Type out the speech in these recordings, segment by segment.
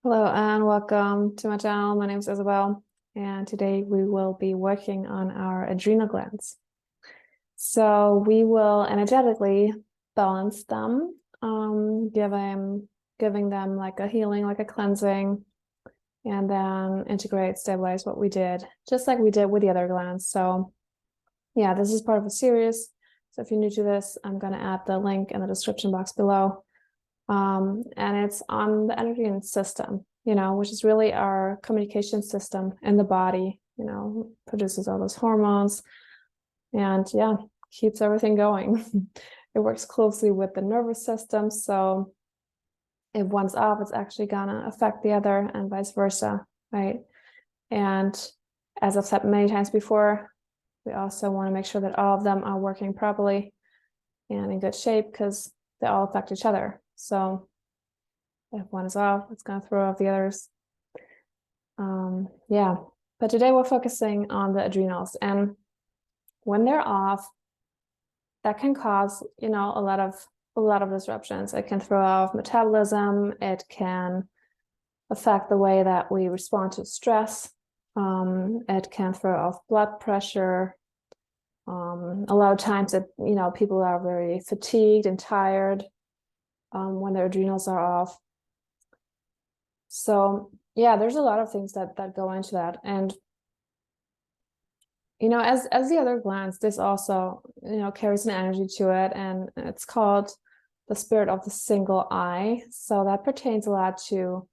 Hello and welcome to my channel. My name is Isabel, and today we will be working on our adrenal glands. So we will energetically balance them, giving them like a healing, like a cleansing, and then integrate, stabilize what we did, just like we did with the other glands. So yeah, this is part of a series. So if you're new to this, I'm going to add the link in the description box below. And it's on the endocrine system, which is really our communication system in the body, produces all those hormones and yeah, keeps everything going. It works closely with the nervous system. So if one's off, it's actually gonna affect the other and vice versa, right? And as I've said many times before, we also want to make sure that all of them are working properly and in good shape because they all affect each other. So if one is off, it's going to throw off the others. Yeah, but today we're focusing on the adrenals, and when they're off, that can cause, a lot of disruptions. It can throw off metabolism. It can affect the way that we respond to stress. It can throw off blood pressure. A lot of times, people are very fatigued and tired when their adrenals are off. So yeah, there's a lot of things that go into that. And as the other glands, this also carries an energy to it, and it's called the spirit of the single eye. So that pertains a lot to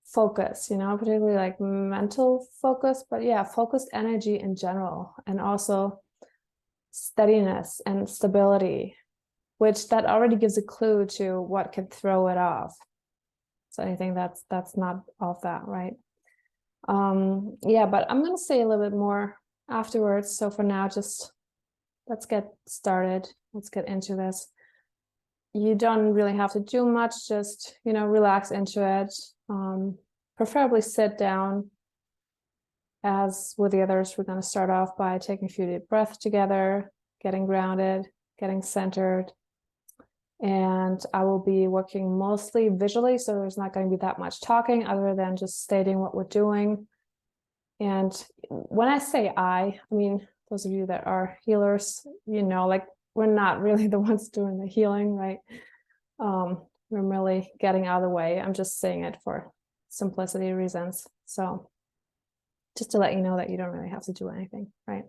focus, particularly like mental focus, but yeah, focused energy in general, and also steadiness and stability, which that already gives a clue to what can throw it off. So anything that's not off that, right? Yeah, but I'm going to say a little bit more afterwards. So for now, just let's get started. Let's get into this. You don't really have to do much, just, relax into it. Preferably sit down. As with the others, we're going to start off by taking a few deep breaths together, getting grounded, getting centered. And I will be working mostly visually, so there's not going to be that much talking other than just stating what we're doing. And when I say I mean, those of you that are healers, like we're not really the ones doing the healing, right? We're really getting out of the way. I'm just saying it for simplicity reasons. So just to let you know that you don't really have to do anything, right?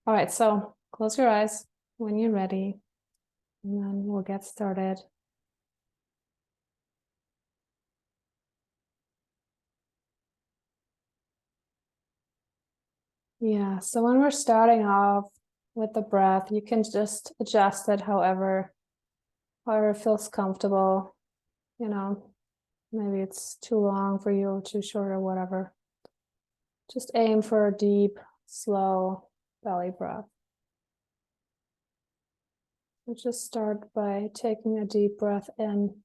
All right, so close your eyes when you're ready, and then we'll get started. Yeah, so when we're starting off with the breath, you can just adjust it however feels comfortable. Maybe it's too long for you or too short or whatever. Just aim for a deep, slow belly breath. We'll just start by taking a deep breath in.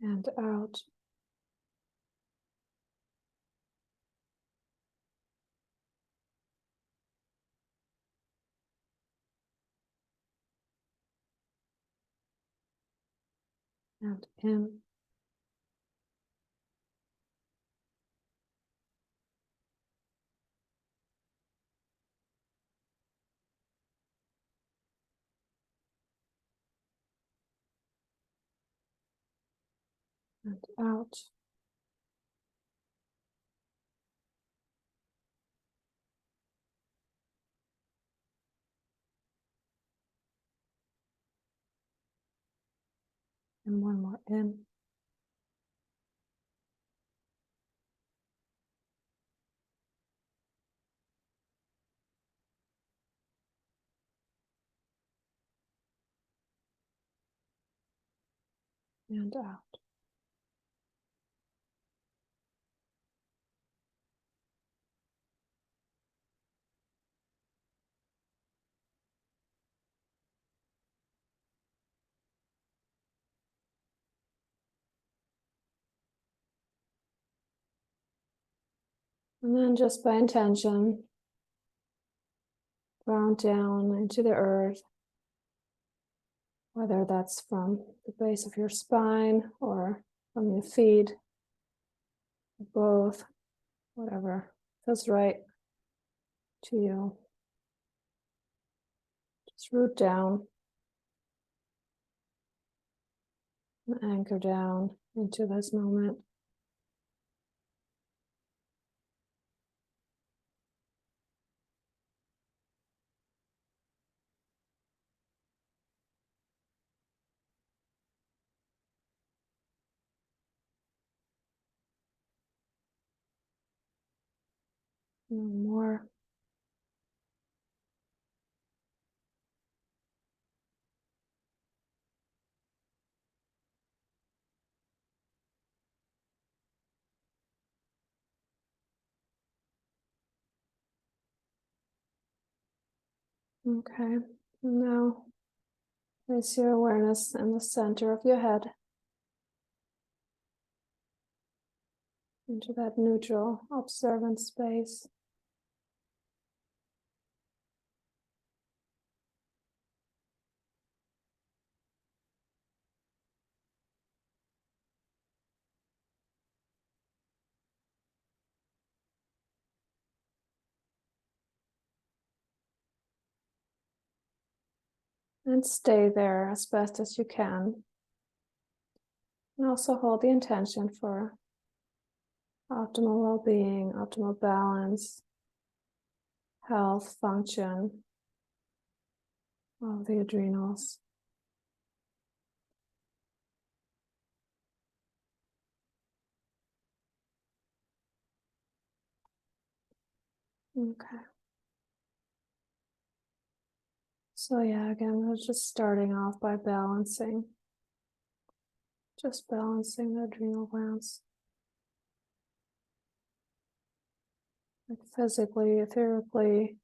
And out. And in. And out. And one more in. And out. And then just by intention, ground down into the earth, whether that's from the base of your spine or from your feet, both, whatever feels right to you. Just root down and anchor down into this moment. One more. Okay, now place your awareness in the center of your head, into that neutral, observant space. And stay there as best as you can. And also hold the intention for optimal well-being, optimal balance, health, function of the adrenals. Okay. So yeah, again, we're just starting off by balancing. Just balancing the adrenal glands. Like physically, etherically.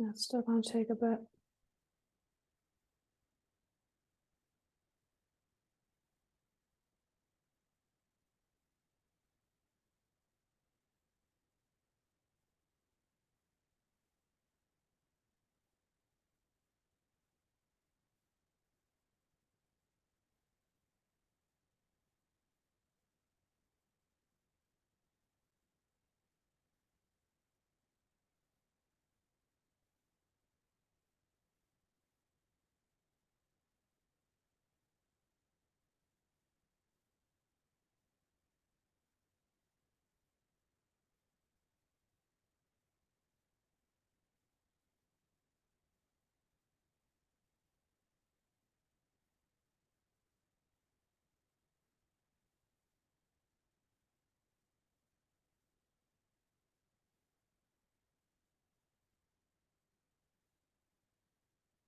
That's still going to take a bit.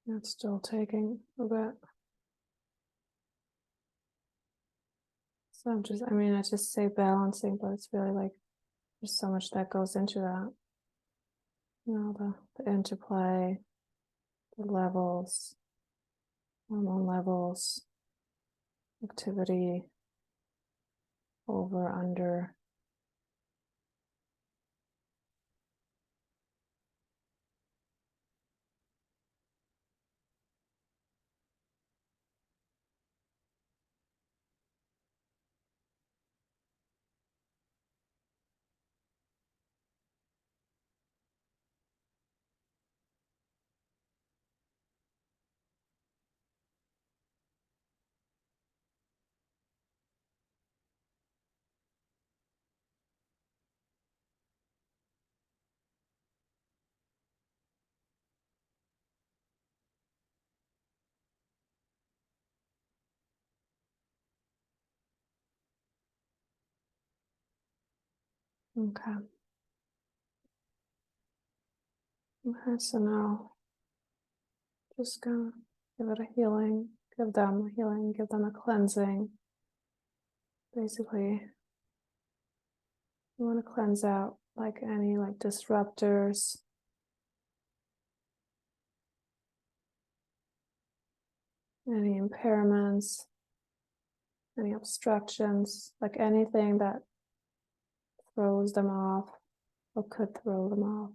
That's still taking a bit. So I just say balancing, but it's really like there's so much that goes into that. You know, the interplay, the levels, hormone levels, activity, over, under. Okay. Okay, so now just gonna give it a healing, give them a healing, give them a cleansing. Basically, you want to cleanse out like any like disruptors, any impairments, any obstructions, like anything that throws them off or could throw them off.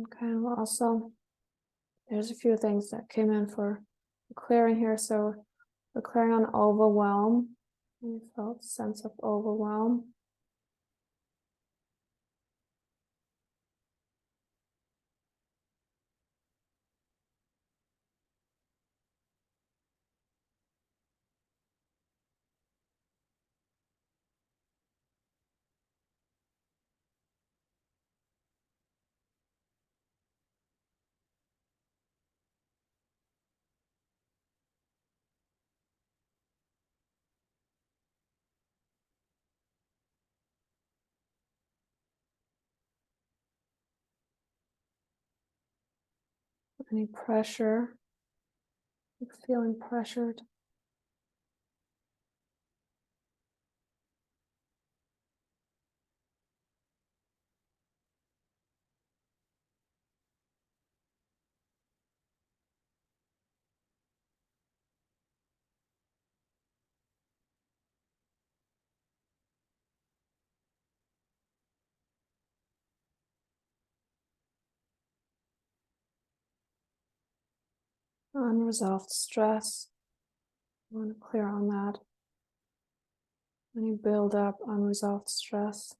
Okay, well also there's a few things that came in for clearing here. So we're clearing on overwhelm. You felt a sense of overwhelm. Any pressure, feeling pressured. Unresolved stress. I want to clear on that. Any build up unresolved stress.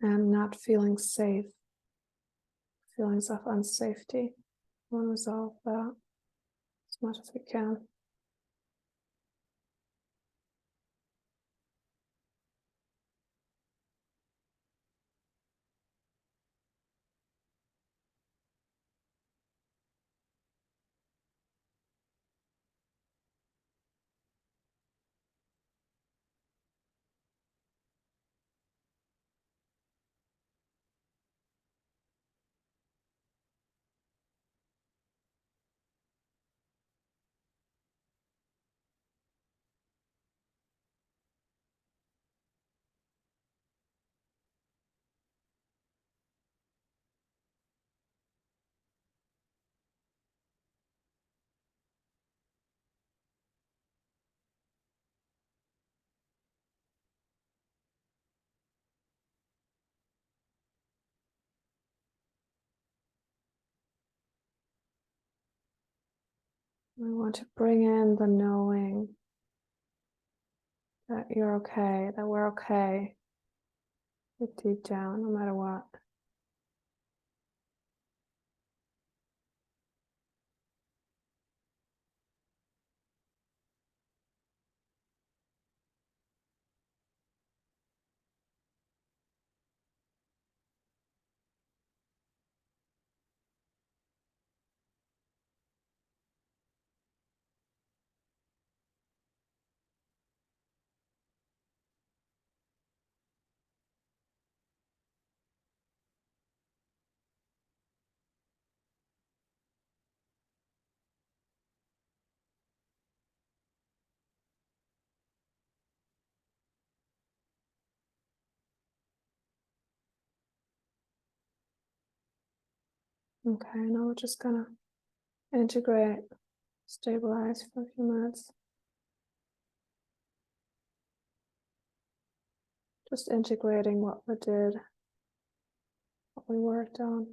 And not feeling safe. Feelings of unsafety. I want to resolve that as much as we can. I want to bring in the knowing that you're okay, that we're okay, deep down, no matter what. Okay, now we're just gonna integrate, stabilize for a few minutes. Just integrating what we did, what we worked on.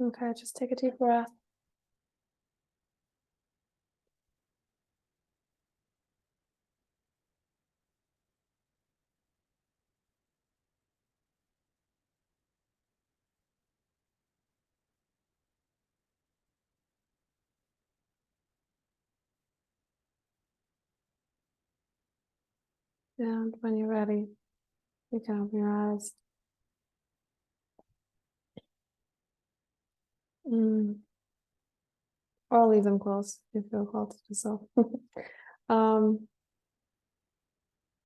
Okay, just take a deep breath. And when you're ready, you can open your eyes. Or leave them closed if you feel called to do so.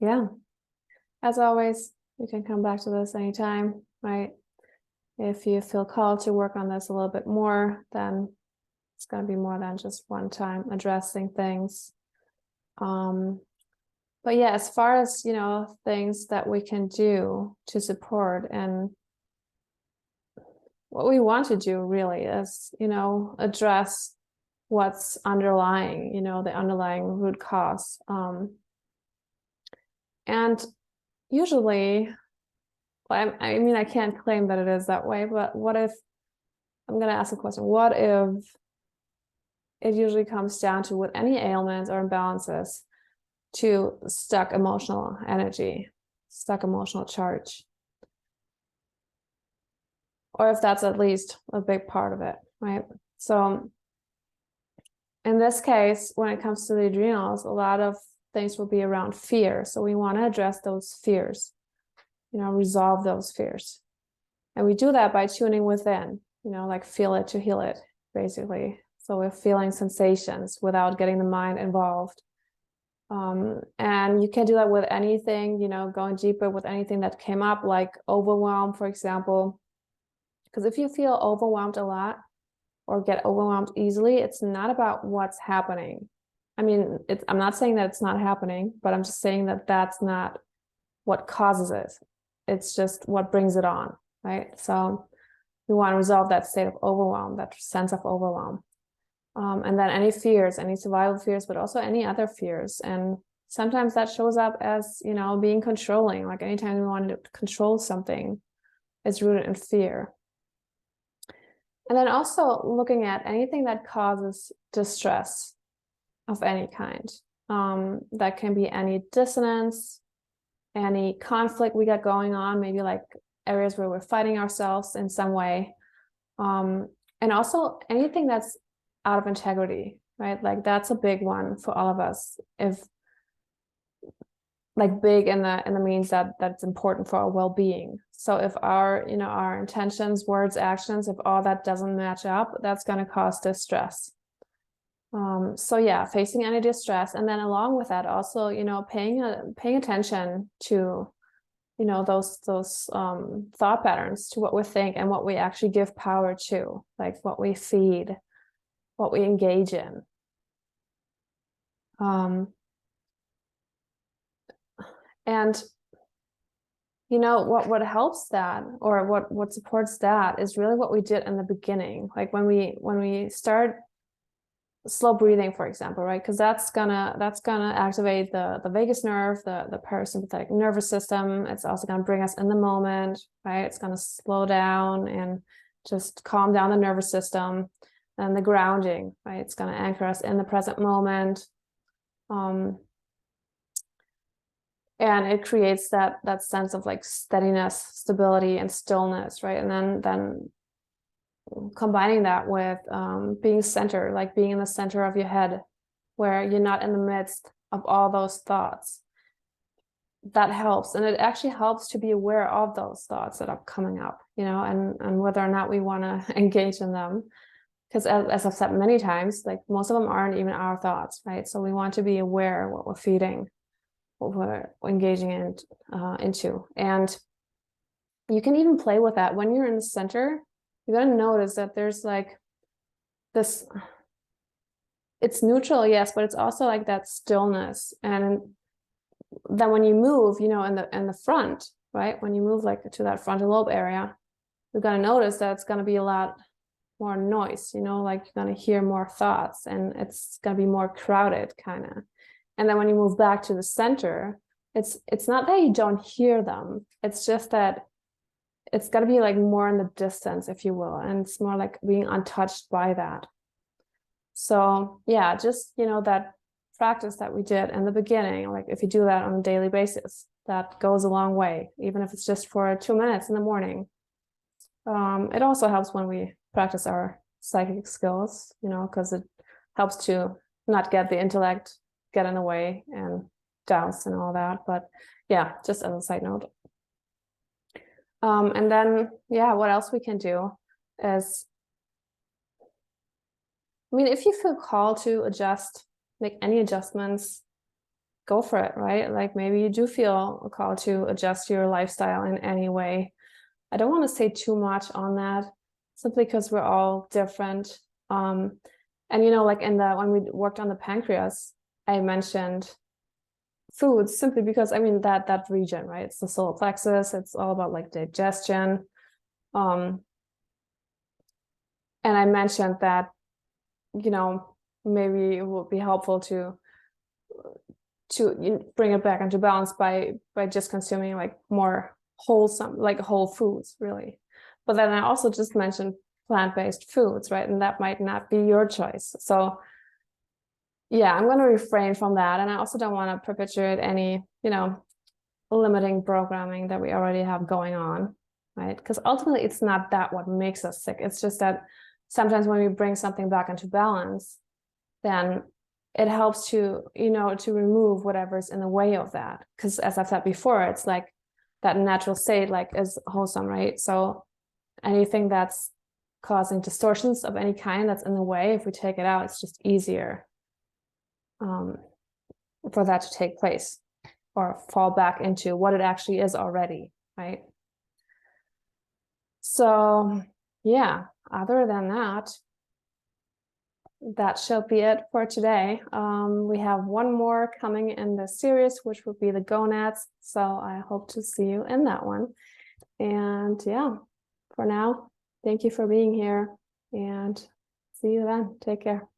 Yeah, as always, you can come back to this anytime, right? If you feel called to work on this a little bit more, then it's going to be more than just one time addressing things. But yeah, as far as, things that we can do to support, and what we want to do really is, address what's underlying, the underlying root cause. And usually, I mean, I can't claim that it is that way, but what if, I'm going to ask a question, what if it usually comes down to, with any ailments or imbalances, to stuck emotional energy, stuck emotional charge? Or if that's at least a big part of it, right? So in this case, when it comes to the adrenals, a lot of things will be around fear. So we want to address those fears, resolve those fears. And we do that by tuning within, like feel it to heal it, basically. So we're feeling sensations without getting the mind involved. And you can do that with anything, going deeper with anything that came up, like overwhelm, for example. Because if you feel overwhelmed a lot, or get overwhelmed easily, it's not about what's happening. I mean, I'm not saying that it's not happening, but I'm just saying that that's not what causes it. It's just what brings it on, right? So we want to resolve that state of overwhelm, that sense of overwhelm. And then any fears, any survival fears, but also any other fears. And sometimes that shows up as, being controlling. Like anytime we want to control something, it's rooted in fear. And then also looking at anything that causes distress of any kind. That can be any dissonance, any conflict we got going on, maybe like areas where we're fighting ourselves in some way. And also anything that's out of integrity, right? Like that's a big one for all of us. If like big in the means that that's important for our well-being. So if our intentions, words, actions, if all that doesn't match up, that's going to cause distress. So yeah, facing any distress, and then along with that, also paying attention to those thought patterns, to what we think and what we actually give power to, like what we feed, what we engage in. And what helps that, or what supports that, is really what we did in the beginning. Like when we start slow breathing, for example, right? Because that's gonna activate the vagus nerve, the parasympathetic nervous system. It's also gonna bring us in the moment, right? It's gonna slow down and just calm down the nervous system. And the grounding, right? It's gonna anchor us in the present moment. And it creates that sense of like steadiness, stability, and stillness, right? And then combining that with being centered, like being in the center of your head, where you're not in the midst of all those thoughts. That helps. And it actually helps to be aware of those thoughts that are coming up, and whether or not we want to engage in them. Because as I've said many times, like most of them aren't even our thoughts, right? So we want to be aware of what we're feeding, what we're engaging into. And you can even play with that. When you're in the center, you're going to notice that there's like this, it's neutral, yes, but it's also like that stillness. And then when you move, in the front, right? When you move like to that frontal lobe area, you're going to notice that it's going to be a lot more noise, like you're going to hear more thoughts, and it's going to be more crowded kind of. And then when you move back to the center, it's not that you don't hear them. It's just that it's got to be like more in the distance, if you will. And it's more like being untouched by that. So yeah, just, that practice that we did in the beginning, like if you do that on a daily basis, that goes a long way, even if it's just for 2 minutes in the morning. It also helps when we practice our psychic skills, because it helps to not get the intellect get in the way and doubts and all that. But yeah, just as a side note. And then, yeah, what else we can do is, if you feel called to adjust, make any adjustments, go for it, right? Like maybe you do feel called to adjust your lifestyle in any way. I don't want to say too much on that, simply because we're all different. And like when we worked on the pancreas, I mentioned foods simply because that region, right? It's the solar plexus. It's all about like digestion. And I mentioned that, maybe it would be helpful to bring it back into balance by just consuming like more wholesome, like whole foods, really. But then I also just mentioned plant-based foods, right? And that might not be your choice. So yeah, I'm going to refrain from that. And I also don't want to perpetuate any, limiting programming that we already have going on, right? Because ultimately it's not that what makes us sick. It's just that sometimes when we bring something back into balance, then it helps to, to remove whatever's in the way of that. Because as I've said before, it's like that natural state, like, is wholesome, right? So anything that's causing distortions of any kind that's in the way, if we take it out, it's just easier for that to take place or fall back into what it actually is already, right? So yeah, other than that, that shall be it for today. We have one more coming in the series, which will be the gonads. So I hope to see you in that one. And yeah, for now, thank you for being here and see you then. Take care.